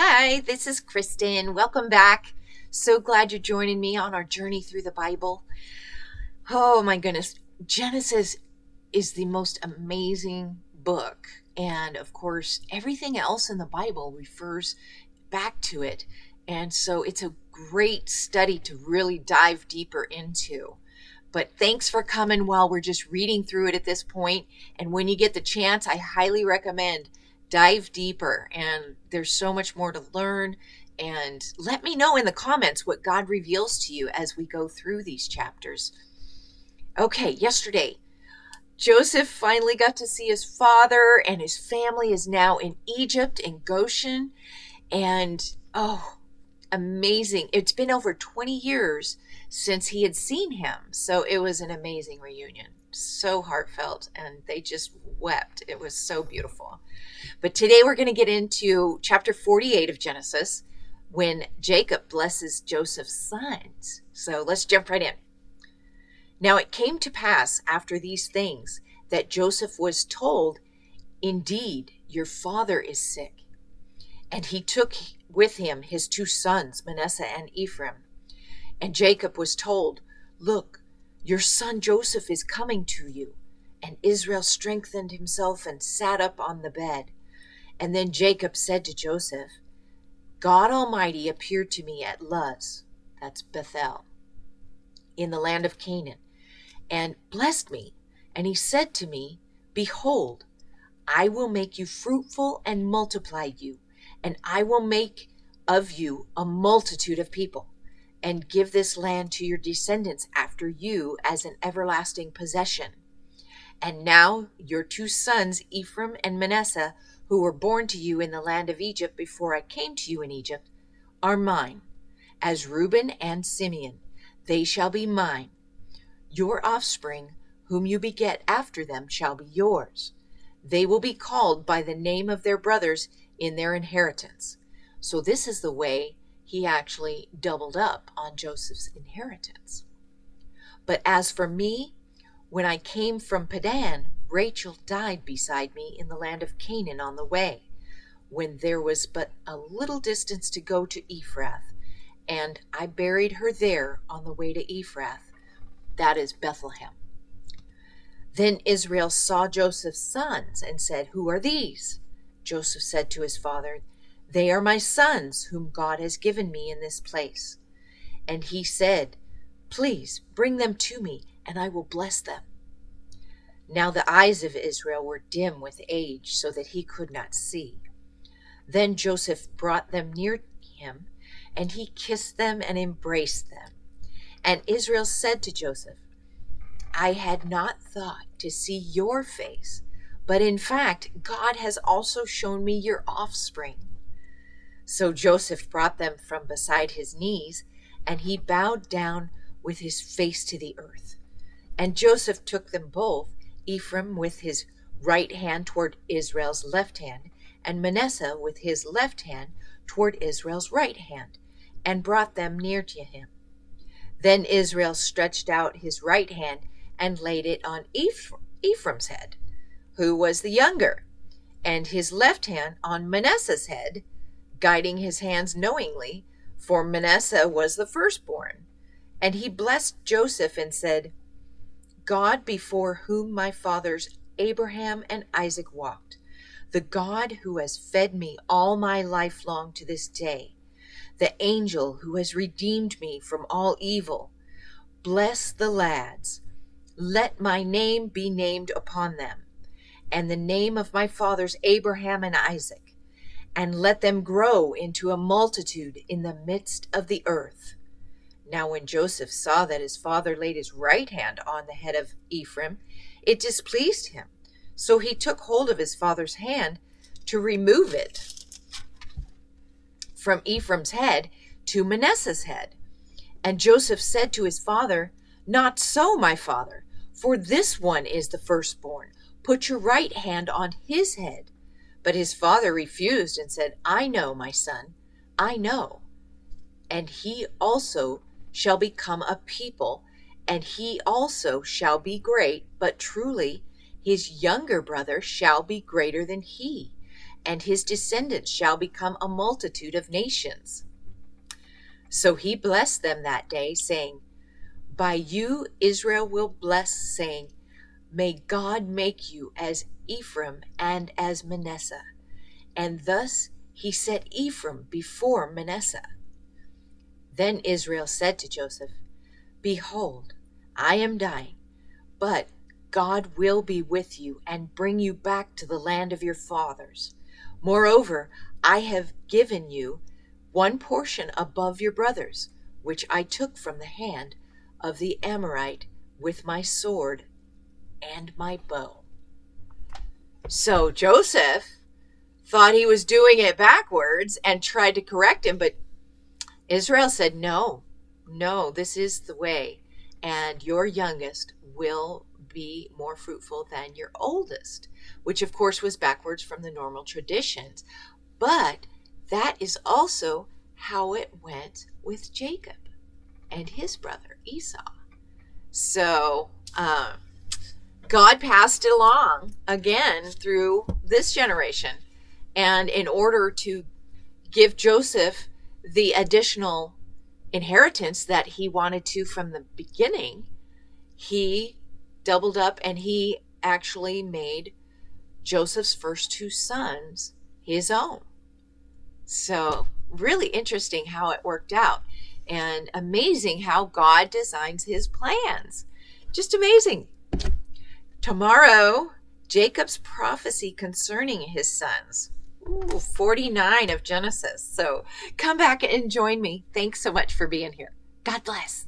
Hi, this is Kristen. Welcome back. So glad you're joining me on our journey through the Bible. Oh my goodness. Genesis is the most amazing book. And of course, everything else in the Bible refers back to it. And so it's a great study to really dive deeper into. But thanks for coming while we're just reading through it at this point. And when you get the chance, I highly recommend dive deeper. And there's so much more to learn. And let me know in the comments what God reveals to you as we go through these chapters. Okay, yesterday, Joseph finally got to see his father, and his family is now in Egypt, in Goshen. And amazing. It's been over 20 years since he had seen him. So it was an amazing reunion. So heartfelt, and they just wept. It was so beautiful. But today we're going to get into chapter 48 of Genesis when Jacob blesses Joseph's sons. So let's jump right in. Now it came to pass after these things that Joseph was told, "Indeed, your father is sick." And he took with him his two sons, Manasseh and Ephraim. And Jacob was told, "Look, your son Joseph is coming to you." And Israel strengthened himself and sat up on the bed. And then Jacob said to Joseph, "God Almighty appeared to me at Luz," that's Bethel, "in the land of Canaan, and blessed me. And he said to me, Behold, I will make you fruitful and multiply you, and I will make of you a multitude of people, and give this land to your descendants after you as an everlasting possession. And now your two sons, Ephraim and Manasseh, who were born to you in the land of Egypt before I came to you in Egypt, are mine, as Reuben and Simeon. They shall be mine. Your offspring, whom you beget after them, shall be yours. They will be called by the name of their brothers in their inheritance." So this is the way he actually doubled up on Joseph's inheritance. "But as for me, when I came from Padan, Rachel died beside me in the land of Canaan on the way, when there was but a little distance to go to Ephrath, and I buried her there on the way to Ephrath, that is Bethlehem. Then Israel saw Joseph's sons and said, 'Who are these?' Joseph said to his father, 'They are my sons, whom God has given me in this place.' And he said, 'Please bring them to me, and I will bless them.' Now the eyes of Israel were dim with age, so that he could not see. Then Joseph brought them near him, and he kissed them and embraced them. And Israel said to Joseph, 'I had not thought to see your face, but in fact, God has also shown me your offspring.' So Joseph brought them from beside his knees, and he bowed down with his face to the earth. And Joseph took them both, Ephraim with his right hand toward Israel's left hand, and Manasseh with his left hand toward Israel's right hand, and brought them near to him. Then Israel stretched out his right hand and laid it on Ephraim's head, who was the younger, and his left hand on Manasseh's head, guiding his hands knowingly, for Manasseh was the firstborn. And he blessed Joseph and said, 'God before whom my fathers Abraham and Isaac walked, the God who has fed me all my life long to this day, the angel who has redeemed me from all evil, bless the lads. Let my name be named upon them, and the name of my fathers Abraham and Isaac, and let them grow into a multitude in the midst of the earth.' Now when Joseph saw that his father laid his right hand on the head of Ephraim, it displeased him. So he took hold of his father's hand to remove it from Ephraim's head to Manasseh's head. And Joseph said to his father, 'Not so, my father, for this one is the firstborn. Put your right hand on his head.' But his father refused and said, 'I know, my son, I know. And he also shall become a people, and he also shall be great, but truly his younger brother shall be greater than he, and his descendants shall become a multitude of nations. So he blessed them that day, saying, by you Israel will bless, saying, may God make you as Ephraim and as Manasseh. And thus he set Ephraim before Manasseh. Then Israel said to Joseph, behold, I am dying, but God will be with you and bring you back to the land of your fathers. Moreover, I have given you one portion above your brothers, which I took from the hand of the Amorite with my sword and my bow. So Joseph thought he was doing it backwards and tried to correct him, but Israel said, no, this is the way, and your youngest will be more fruitful than your oldest, which of course was backwards from the normal traditions. But that is also how it went with Jacob and his brother Esau. So God passed it along again through this generation. And in order to give Joseph the additional inheritance that he wanted to from the beginning, he doubled up and he actually made Joseph's first two sons his own. So really interesting how it worked out, and amazing how God designs his plans. Just amazing. Tomorrow, Jacob's prophecy concerning his sons. 49 of Genesis. So come back and join me. Thanks so much for being here. God bless.